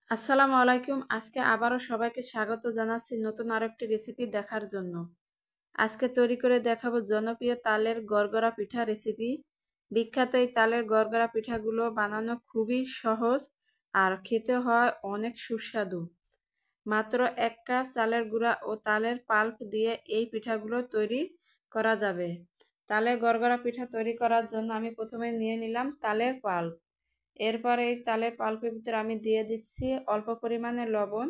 আসসালামু আলাইকুম। আজকে আবারও সবাইকে স্বাগত জানাচ্ছি নতুন আরেকটি রেসিপি দেখার জন্য। আজকে তৈরি করে দেখাবো জনপ্রিয় তালের গড়গড়া পিঠা রেসিপি। বিখ্যাত এই তালের গড়গড়া পিঠাগুলো বানানো খুবই সহজ আর খেতে হয় অনেক সুস্বাদু। মাত্র 1 কাপ চালের গুঁড়া ও তালের পাল্প দিয়ে এই পিঠাগুলো তৈরি করা যাবে। তালের গড়গড়া পিঠা তৈরি করার জন্য আমি প্রথমে নিয়ে নিলাম তালের পাল্প। এরপরে এই তালের পাল্পের ভিতরে আমি দিয়ে দিচ্ছি অল্প পরিমাণে লবণ,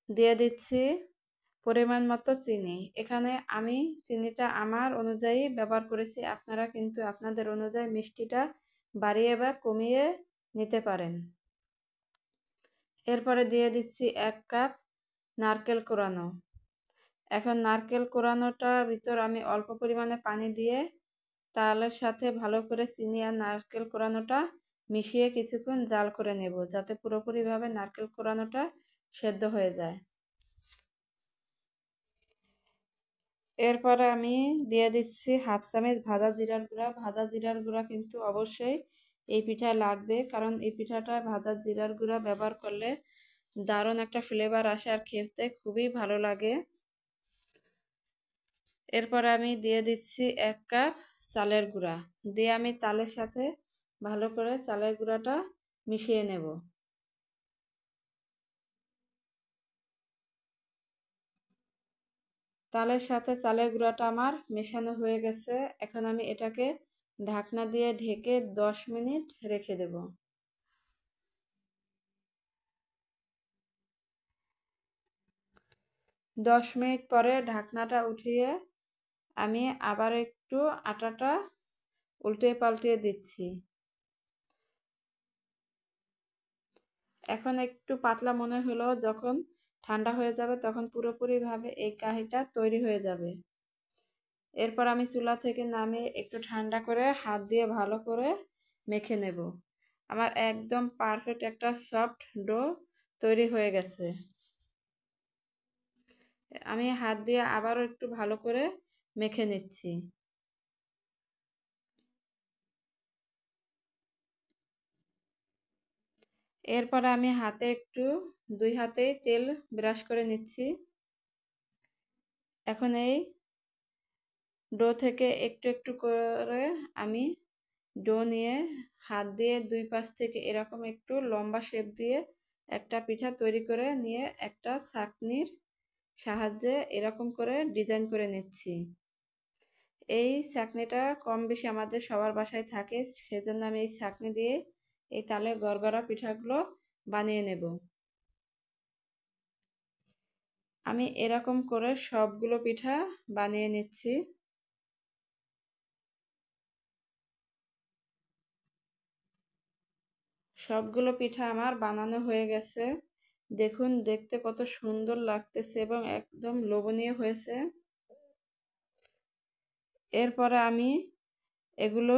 দিয়ে দিচ্ছি পরিমাণ মতো চিনি। এখানে আমি চিনিটা আমার অনুযায়ী ব্যবহার করেছি, আপনারা কিন্তু আপনাদের অনুযায়ী মিষ্টিটা বাড়িয়ে বা কমিয়ে নিতে পারেন। এরপরে দিয়ে দিচ্ছি 1 কাপ নারকেল কোরানো। এখন নারকেল কোরানোটার ভিতর আমি অল্প পরিমাণে পানি দিয়ে তালের সাথে ভালো করে চিনি আর নারকেল কোরানোটা মিশিয়ে কিছুক্ষণ জাল করে নেব, যাতে পুরোপুরিভাবে নারকেল কোরানোটা সেদ্ধ হয়ে যায়। এরপরে আমি দিয়ে দিচ্ছি হাফ চামচ ভাজা জিরার গুঁড়া। ভাজা জিরার গুঁড়া কিন্তু অবশ্যই এই পিঠায় লাগবে, কারণ এই পিঠাটায় ভাজা জিরার গুঁড়া ব্যবহার করলে দারুণ একটা ফ্লেভার আসে আর খেতে খুবই ভালো লাগে। এরপরে আমি দিয়ে দিচ্ছি 1 কাপ চালের গুঁড়া, দিয়ে আমি তালের সাথে ভালো করে চালের গুঁড়াটা মিশিয়ে নেব। তালের সাথে চালের গুঁড়াটা আমার মেশানো হয়ে গেছে। এখন আমি এটাকে ঢাকনা দিয়ে ঢেকে 10 মিনিট রেখে দেব। 10 মিনিট পরে ঢাকনাটা উঠিয়ে আমি আবার একটু আটাটা উল্টে পাল্টে দিচ্ছি। এখন একটু পাতলা মনে হলো, যখন ঠান্ডা হয়ে যাবে তখন পুরোপুরিভাবে এই কাঠিটা তৈরি হয়ে যাবে। এরপর আমি চুলা থেকে নামিয়ে একটু ঠান্ডা করে হাত দিয়ে ভালো করে মেখে নেব। আমার একদম পারফেক্ট একটা সফট ডো তৈরি হয়ে গেছে। আমি হাত দিয়ে আবারও একটু ভালো করে মেখে নিচ্ছি। এরপরে আমি হাতে একটু 2 হাতেই তেল ব্রাশ করে নিচ্ছি। এখন এই ডো থেকে একটু একটু করে আমি ডো নিয়ে হাত দিয়ে 2 পাশ থেকে এরকম একটু লম্বা শেপ দিয়ে একটা পিঠা তৈরি করে নিয়ে একটা ছাঁকনির সাহায্যে এরকম করে ডিজাইন করে নিচ্ছি। এই ছাঁকনিটা কম বেশি আমাদের সবার বাসায় থাকে, সেজন্য আমি এই ছাঁকনি দিয়ে এই তালের গড়গড়া পিঠাগুলো বানিয়ে নেব। আমি এরকম করে সবগুলো পিঠা বানিয়ে নিচ্ছি। সবগুলো পিঠা আমার বানানো হয়ে গেছে। দেখুন দেখতে কত সুন্দর লাগতেছে এবং একদম লোভনীয় হয়েছে। এরপরে আমি এগুলো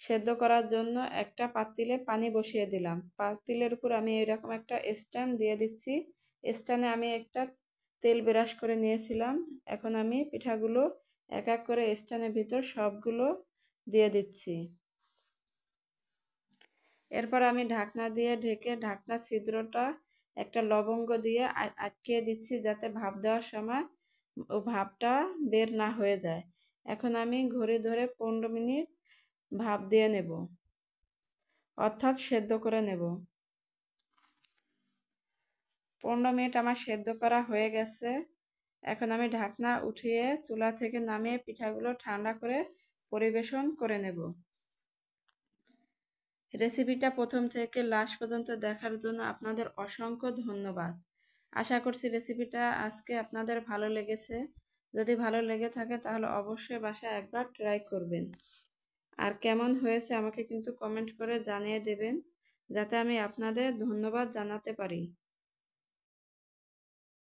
সেদ্ধ করার জন্য একটা পাতিলে পানি বসিয়ে দিলাম। পাতিলের উপর আমি এরকম একটা স্ট্যান্ড দিয়ে দিচ্ছি। স্ট্যান্ডে আমি একটা তেল ব্রাশ করে নিয়েছিলাম। এখন আমি পিঠাগুলো এক এক করে স্ট্যান্ডের ভিতর সবগুলো দিয়ে দিচ্ছি। এরপর আমি ঢাকনা দিয়ে ঢেকে ঢাকনা ছিদ্রটা একটা লবঙ্গ দিয়ে আটকে দিচ্ছি, যাতে ভাপ দেওয়ার সময় ও ভাপটা বের না হয়ে যায়। এখন আমি ঘড়ি ধরে 15 মিনিট ভাপ দিয়ে নেব, অর্থাৎ সেদ্ধ করে নেব। 15 মিনিট আমার সেদ্ধ করা হয়ে গেছে। এখন আমি ঢাকনা উঠিয়ে চুলা থেকে নামিয়ে পিঠাগুলো ঠান্ডা করে পরিবেশন করে নেব। রেসিপিটা প্রথম থেকে লাস্ট পর্যন্ত দেখার জন্য আপনাদের অসংখ্য ধন্যবাদ। আশা করছি রেসিপিটা আজকে আপনাদের ভালো লেগেছে। যদি ভালো লেগে থাকে তাহলে অবশ্যই বাসায় একবার ট্রাই করবেন। আর কেমন হয়েছে আমাকে কিন্তু কমেন্ট করে জানিয়ে দেবেন, যাতে আমি আপনাদের ধন্যবাদ জানাতে পারি।